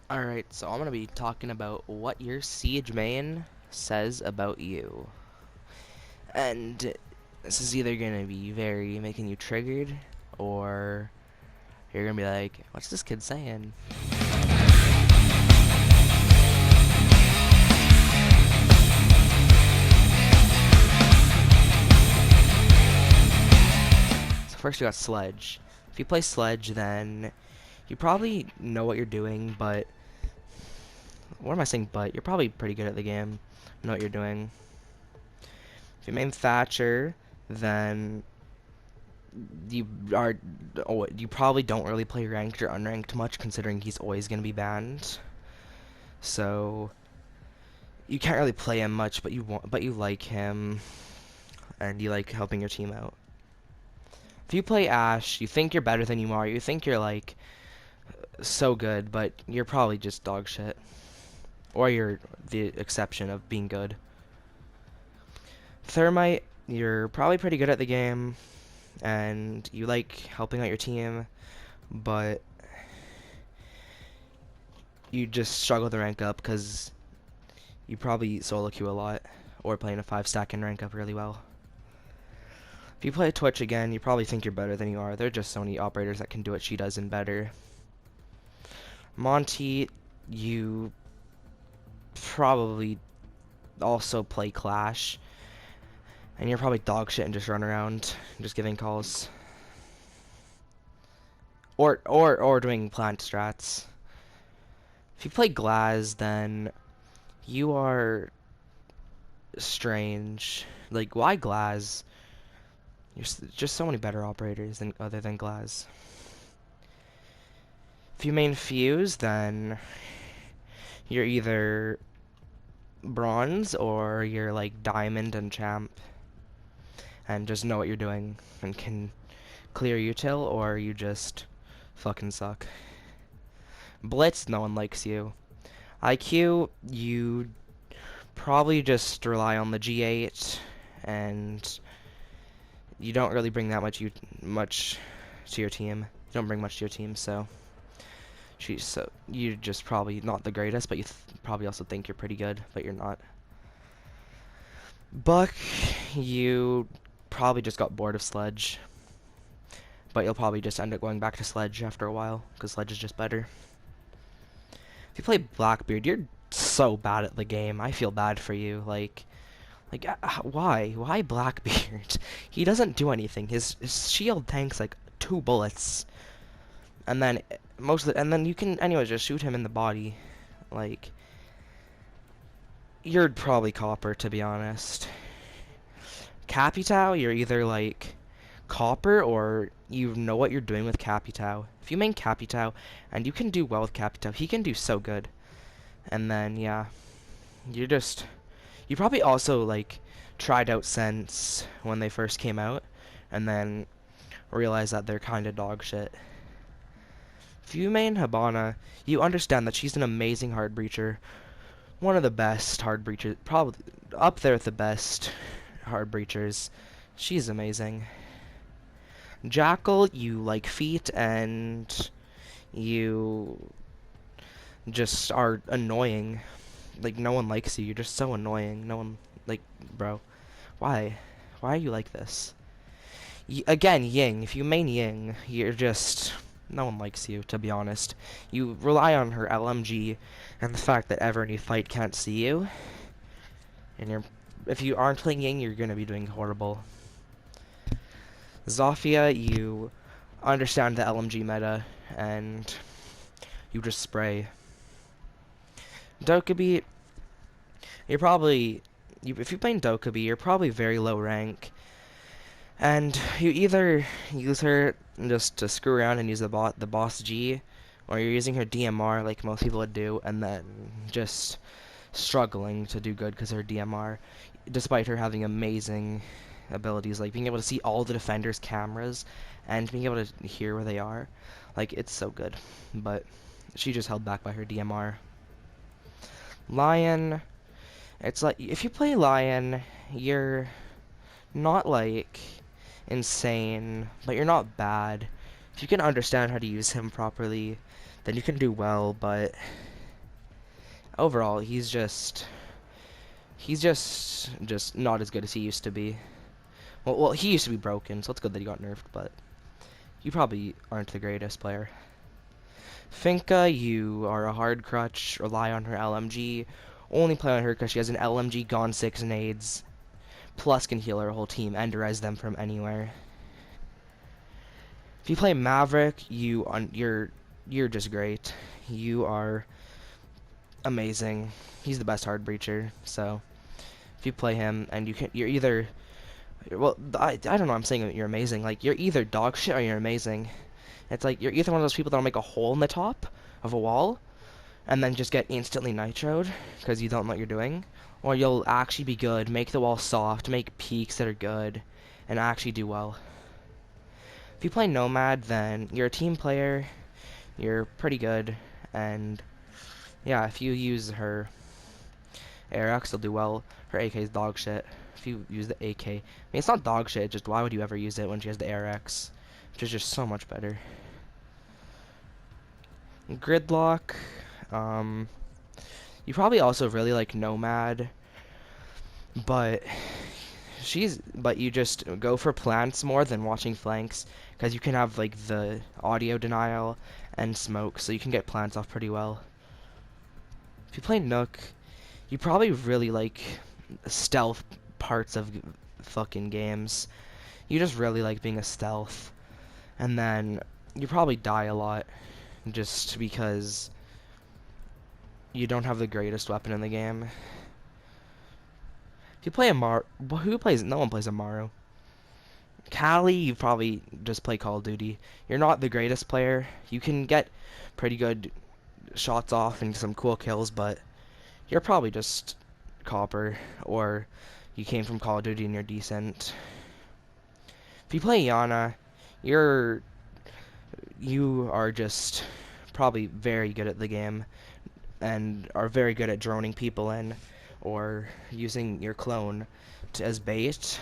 Alright, so I'm gonna be talking about what your siege main says about you. And this is either gonna be very making you triggered, or you're gonna be like, what's this kid saying? So first you got Sludge. If you play Sludge, then you probably know what you're doing, but what am I saying? But you're probably pretty good at the game. Know what you're doing. If you main Thatcher, then you are you probably don't really play ranked or unranked much, considering he's always going to be banned. So you can't really play him much, but you like him, and you like helping your team out. If you play Ashe, you think you're better than you are. You think you're like so good, but you're probably just dog shit, or you're the exception of being good. Thermite, you're probably pretty good at the game, and you like helping out your team, but you just struggle to rank up because you probably solo queue a lot, or playing a 5-stack and rank up really well. If you play Twitch again, you probably think you're better than you are. There are just so many operators that can do what she does and better. Monty, you probably also play Clash, and you're probably dog shit and just run around just giving calls. Or doing plant strats. If you play Glaz, then you are strange. Like, why Glaz? There's just so many better operators than other than Glaz. If you main Fuse, then you're either bronze or you're like diamond and champ, and just know what you're doing and can clear util, or you just fucking suck. Blitz, no one likes you. IQ, you probably just rely on the G8, and you don't really bring that much to your team. You don't bring much to your team, so you're just probably not the greatest, but you probably also think you're pretty good, but you're not. Buck, you probably just got bored of Sludge, but you'll probably just end up going back to Sludge after a while, because Sludge is just better. If you play Blackbeard, you're so bad at the game. I feel bad for you. Why? Why Blackbeard? He doesn't do anything. His shield tanks like 2 bullets, and then and then you can anyways just shoot him in the body. Like, you're probably copper, to be honest. Capitao, you're either like copper or you know what you're doing with Capitao. If you main Capitao and you can do well with Capitao, he can do so good. And then yeah, you probably also like tried out Sense when they first came out, and then realized that they're kind of dog shit. If you main Habana, you understand that she's an amazing hard breacher, one of the best hard breachers, probably up there with the best hard breachers. She's amazing. Jackal, you like feet, and you just are annoying. Like, no one likes you. You're just so annoying. No one, like, bro. Why? Why are you like this? Again, Ying. If you main Ying, you're just... No one likes you, to be honest. You rely on her LMG and the fact that ever any fight can't see you. And if you aren't playing Ying, you're gonna be doing horrible. Zofia, you understand the LMG meta, and you just spray. Dokkaebi, you're probably... if you're playing Dokkaebi, you're probably very low rank. And you either use her just to screw around and use the boss G, or you're using her DMR like most people would do, and then just struggling to do good because of her DMR, despite her having amazing abilities like being able to see all the defenders' cameras and being able to hear where they are. Like, it's so good, but she just held back by her DMR. Lion, it's like, if you play Lion, you're not like insane, but you're not bad. If you can understand how to use him properly, then you can do well, but overall, he's just not as good as he used to be. Well, he used to be broken, so it's good that he got nerfed, but you probably aren't the greatest player. Finka, you are a hard crutch, rely on her LMG, only play on her because she has an LMG, Gone 6 nades, plus can heal her whole team and res them from anywhere. If you play Maverick, you're just great. You are amazing. He's the best hard breacher, so if you play him and you're either, well, I don't know, I'm saying you're amazing. Like, you're either dog shit or you're amazing. It's like you're either one of those people that'll make a hole in the top of a wall and then just get instantly nitroed because you don't know what you're doing, or you'll actually be good, make the wall soft, make peaks that are good, and actually do well. If you play Nomad, then you're a team player, you're pretty good, and yeah, if you use her ARX, you'll do well. Her AK is dog shit. If you use the AK, I mean, it's not dog shit, just why would you ever use it when she has the ARX, which is just so much better. Gridlock, you probably also really like Nomad, but you just go for plants more than watching flanks, because you can have like the audio denial and smoke, so you can get plants off pretty well. If you play Nook, you probably really like stealth parts of fucking games. You just really like being a stealth, and then you probably die a lot just because you don't have the greatest weapon in the game. If you play no one plays Amaru. Callie, you probably just play Call of Duty. You're not the greatest player. You can get pretty good shots off and some cool kills, but you're probably just Copper, or you came from Call of Duty and you're decent. If you play Yana, you are just probably very good at the game and are very good at droning people in or using your clone as bait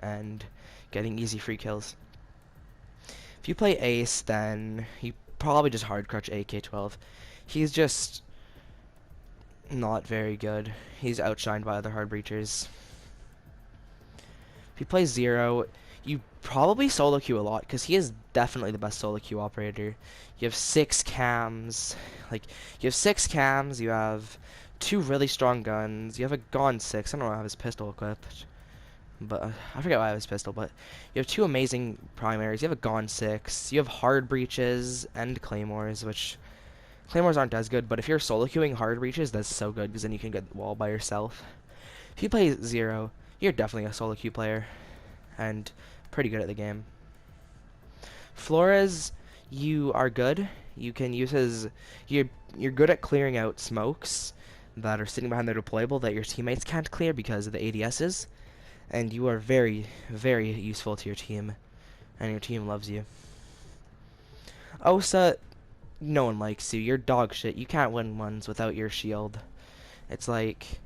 and getting easy free kills. If you play Ace, then you probably just hard crutch AK-12. He's just not very good. He's outshined by other hard breachers. If you play Zero, you probably solo queue a lot, because he is definitely the best solo queue operator. You have 6 cams. You have 2 really strong guns. You have a Gone 6. I don't know how his pistol equipped, but I forget why I have his pistol, but you have 2 amazing primaries. You have a Gone 6. You have hard breaches and claymores, which claymores aren't as good, but if you're solo queuing hard breaches, that's so good, because then you can get the wall by yourself. If you play Zero, you're definitely a solo queue player and pretty good at the game. Flores, you are good. You can use you're good at clearing out smokes that are sitting behind the deployable that your teammates can't clear because of the ADSs, and you are very, very useful to your team, and your team loves you. Osa, no one likes you. You're dog shit. You can't win ones without your shield. It's like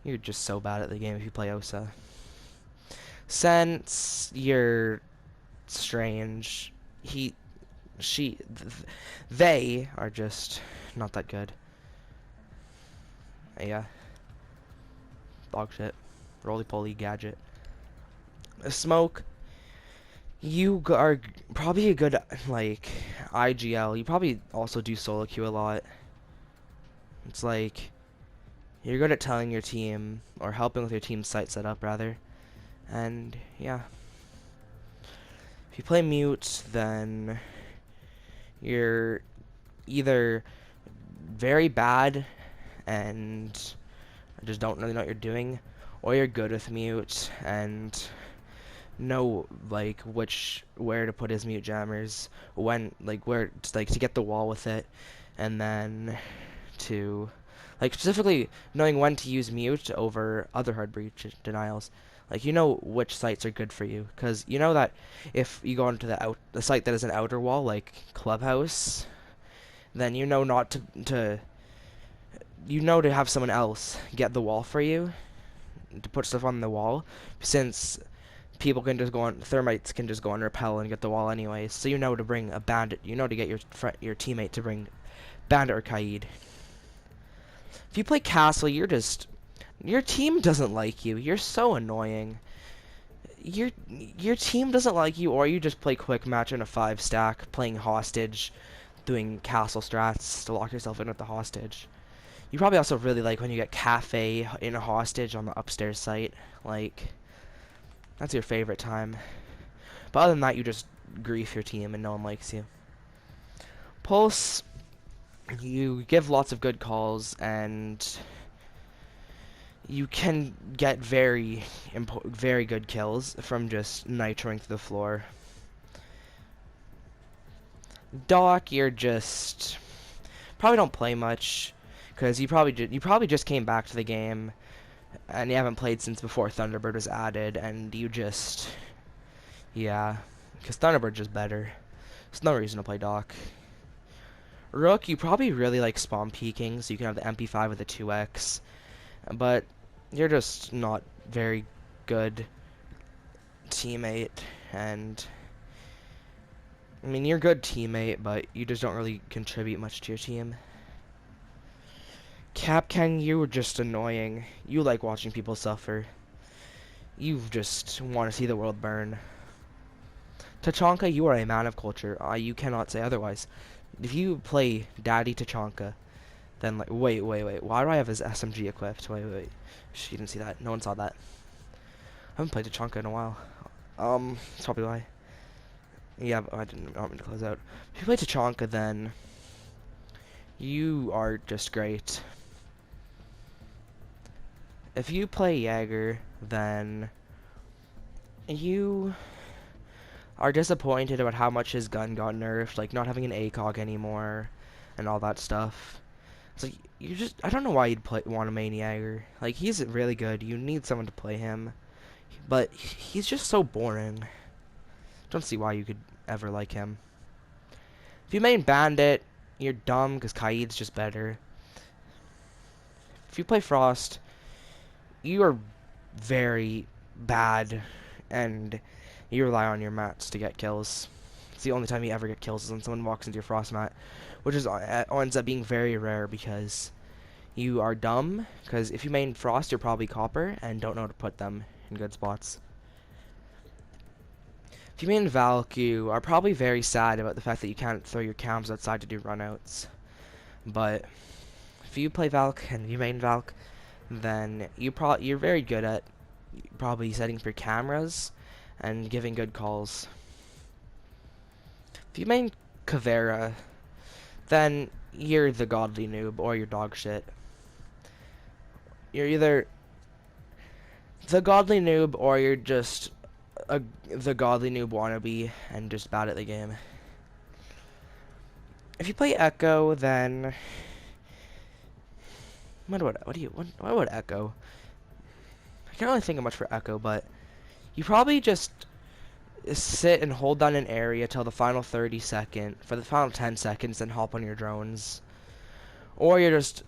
you're just so bad at the game if you play Osa. Sense, you're strange. They are just not that good. Yeah. Dog shit. Roly-poly gadget. Smoke, you are probably a good, like, IGL. You probably also do solo queue a lot. It's like, you're good at telling your team, or helping with your team's site setup, rather. And, yeah. If you play Mute, then you're either very bad and just don't really know what you're doing, or you're good with Mute and know like where to put his mute jammers, when where to get the wall with it, and then to specifically knowing when to use mute over other hard breach denials. Like, you know which sites are good for you, because you know that if you go onto the site that is an outer wall, like Clubhouse, then you know not to have someone else get the wall for you, to put stuff on the wall, since people can just go on, thermites can just go on repel and get the wall anyway. So you know to bring a bandit, you know to get your teammate to bring bandit or Kaid. If you play Castle, your team doesn't like you. You're so annoying. Your team doesn't like you, or you just play quick match in a 5-stack, playing hostage, doing castle strats to lock yourself in with the hostage. You probably also really like when you get cafe in a hostage on the upstairs site. Like, that's your favorite time. But other than that, you just grief your team and no one likes you. Pulse, you give lots of good calls and you can get very good kills from just nitroing through the floor. Doc, you're just probably don't play much because you probably just came back to the game and you haven't played since before Thunderbird was added, and you just yeah, because Thunderbird's just better. There's no reason to play Doc. Rook, you probably really like spawn peeking, so you can have the MP5 with the 2x, but you're just not very good teammate, and I mean, you're a good teammate, but you just don't really contribute much to your team. Capcan, you were just annoying. You like watching people suffer. You just want to see the world burn. Tachanka, you are a man of culture. You cannot say otherwise. If you play Daddy Tachanka, then like, wait. Why do I have his SMG equipped? Wait. Shh, you didn't see that. No one saw that. I haven't played Tachanka in a while. That's probably why. Yeah, but I didn't want me to close out. If you play Tachanka, then you are just great. If you play Jaeger, then you are disappointed about how much his gun got nerfed, like not having an ACOG anymore, and all that stuff. It's like, I don't know why you'd want to main Jaeger. Like, he's really good. You need someone to play him. But he's just so boring. Don't see why you could ever like him. If you main Bandit, you're dumb because Kaid's just better. If you play Frost, you are very bad and you rely on your mats to get kills. It's the only time you ever get kills is when someone walks into your Frost mat, which ends up being very rare because you are dumb, because if you main Frost, you're probably Copper and don't know how to put them in good spots. If you main Valk, you are probably very sad about the fact that you can't throw your cams outside to do runouts. But if you play Valk and you main Valk, then you're very good at probably setting up your cameras and giving good calls. If you main Kavera, then you're the godly noob or you're dog shit. You're either the godly noob or you're just the godly noob wannabe and just bad at the game. If you play Echo, then what about Echo? I can't really think of much for Echo, but you probably just sit and hold down an area till the final 30 seconds, for the final 10 seconds, then hop on your drones. Or you're just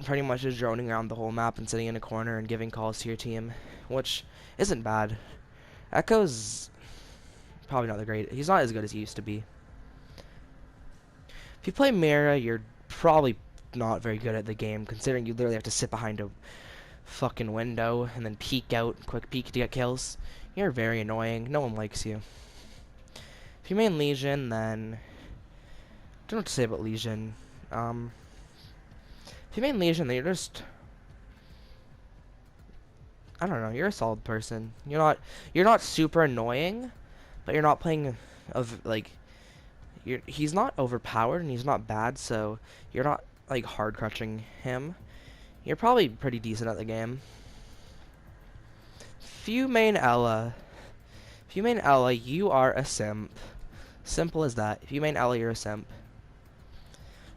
pretty much just droning around the whole map and sitting in a corner and giving calls to your team, which isn't bad. Echo's probably not the great. He's not as good as he used to be. If you play Mira, you're probably not very good at the game, considering you literally have to sit behind a fucking window and then peek out, quick peek to get kills. You're very annoying. No one likes you. If you main Legion, then I don't know what to say about Legion. If you main Legion, then you're just, I don't know, you're a solid person. You're not super annoying, but you're not playing he's not overpowered and he's not bad, so you're not like hard crushing him. You're probably pretty decent at the game. If you main Ella, you are a simp. Simple as that. If you main Ella, you're a simp.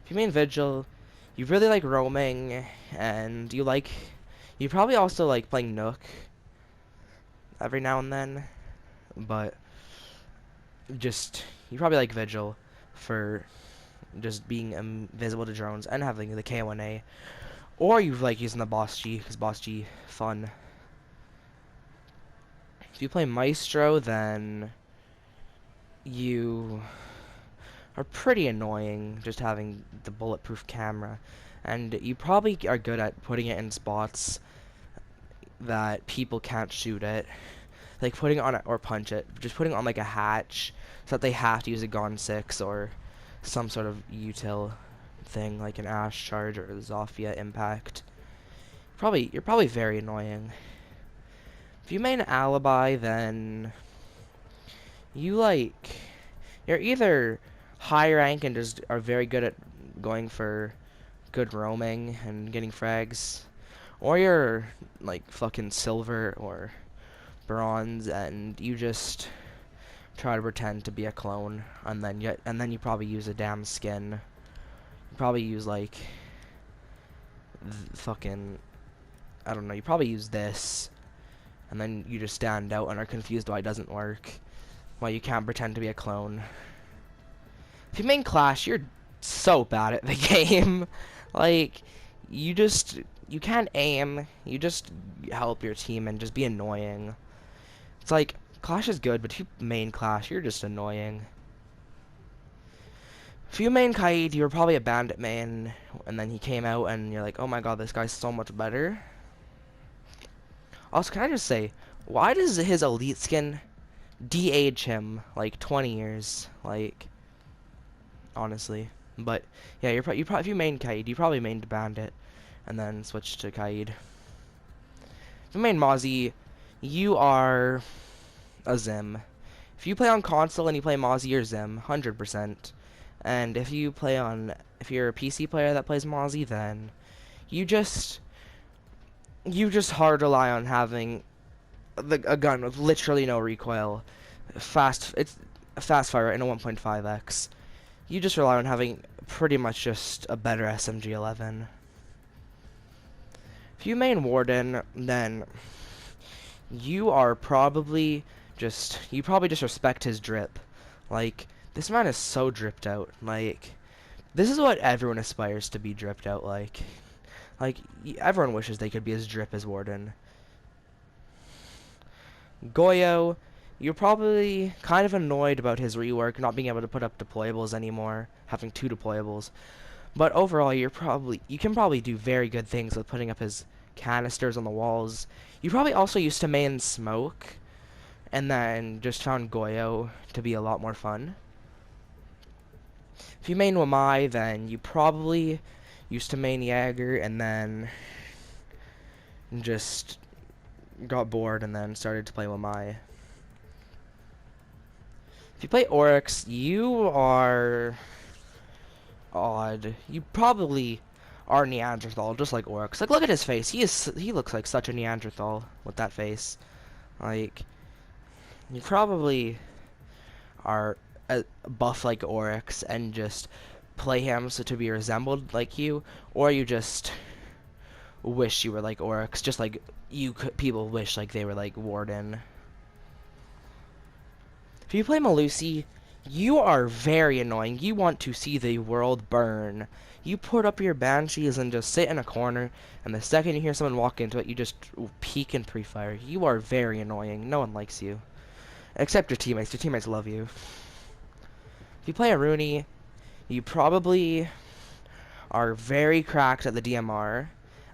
If you main Vigil, you really like roaming, and you probably also like playing Nook every now and then, but you probably like Vigil for just being invisible to drones and having the K1A, or you like using the Boss G, because Boss G fun. If you play Maestro, then you are pretty annoying, just having the bulletproof camera and you probably are good at putting it in spots that people can't shoot it. Like putting it on or punch it. Just putting it on like a hatch so that they have to use a Gon 6 or some sort of util thing like an Ash charge or a Zofia impact. You're probably very annoying. If you main Alibi, then you're either high rank and just are very good at going for good roaming and getting frags, or you're like fucking silver or bronze and you just try to pretend to be a clone, and then you probably use a damn skin. You probably use like fucking, I don't know, you probably use this, and then you just stand out and are confused why it doesn't work, why you can't pretend to be a clone. If you main Clash, you're so bad at the game. Like, you can't aim, you just help your team and just be annoying. It's like, Clash is good, but if you main Clash, you're just annoying. If you main Kaid, you were probably a Bandit main, and then he came out and you're like, oh my god, this guy's so much better. Also, can I just say, why does his elite skin de-age him like 20 years? Like, honestly. But yeah, if you main Kaid, you probably mained Bandit and then switched to Kaid. If you main Mozzie, you are a Zim. If you play on console and you play Mozzie, you're Zim, 100%. And if you're a PC player that plays Mozzie, then you just hard rely on having a gun with literally no recoil, it's a fast fire and a 1.5x. You just rely on having pretty much just a better SMG-11. If you main Warden, then you probably just respect his drip. Like, this man is so dripped out. Like, this is what everyone aspires to be dripped out like. Like, everyone wishes they could be as drip as Warden. Goyo, you're probably kind of annoyed about his rework, not being able to put up deployables anymore, having 2 deployables. But overall, you can probably do very good things with putting up his canisters on the walls. You probably also used to main Smoke, and then just found Goyo to be a lot more fun. If you main Wamai, then you probably used to main Jaeger, and then just got bored and then started to play Wamai. If you play Oryx, you are odd. You probably are Neanderthal, just like Oryx. Like, look at his face. He looks like such a Neanderthal with that face. Like, you probably are a buff like Oryx and just play him so to be resembled like you, or you just wish you were like Oryx, just like people wish like they were like Warden. If you play Melusi, you are very annoying. You want to see the world burn. You put up your Banshees and just sit in a corner, and the second you hear someone walk into it, you just peek and pre-fire. You are very annoying. No one likes you. Except your teammates. Your teammates love you. If you play Aruni, you probably are very cracked at the DMR,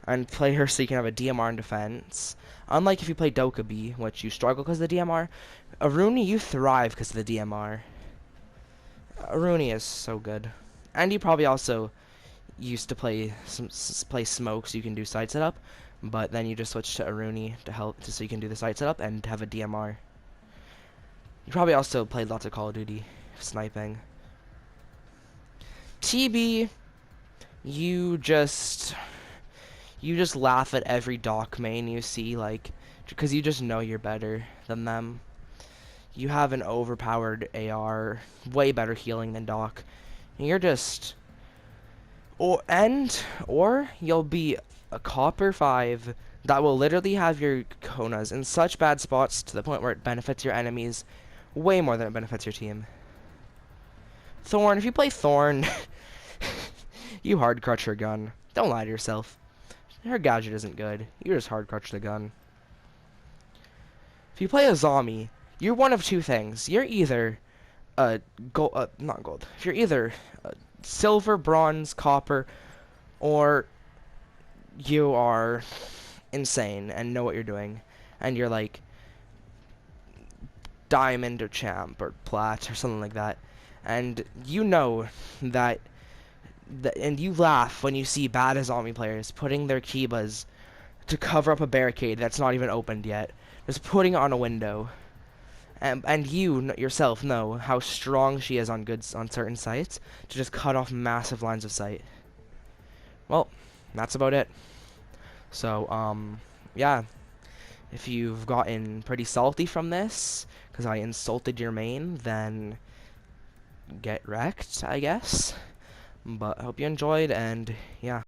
and play her so you can have a DMR in defense. Unlike if you play Dokkaebi, which you struggle because of the DMR, Aruni, you thrive because of the DMR. Aruni is so good. And you probably also used to play Smoke so you can do side setup, but then you just switched to Aruni so you can do the side setup and have a DMR. You probably also played lots of Call of Duty sniping. TB, you just laugh at every Doc main you see, like, because you just know you're better than them. You have an overpowered AR, way better healing than Doc. And you're just, or you'll be a Copper 5 that will literally have your Konas in such bad spots to the point where it benefits your enemies way more than it benefits your team. Thorn, if you play Thorn, you hard crutch her gun. Don't lie to yourself. Her gadget isn't good. You just hard crutch the gun. If you play a zombie, you're one of two things. You're either not gold. If you're either silver, bronze, copper, or you are insane and know what you're doing, and you're like diamond or champ or plat or something like that, and you know that, and you laugh when you see bad zombie players putting their Kibas to cover up a barricade that's not even opened yet, just putting it on a window, and you yourself know how strong she is on certain sites to just cut off massive lines of sight. Well, that's about it. So, yeah, if you've gotten pretty salty from this, because I insulted your main, then get wrecked, I guess. But I hope you enjoyed, and yeah.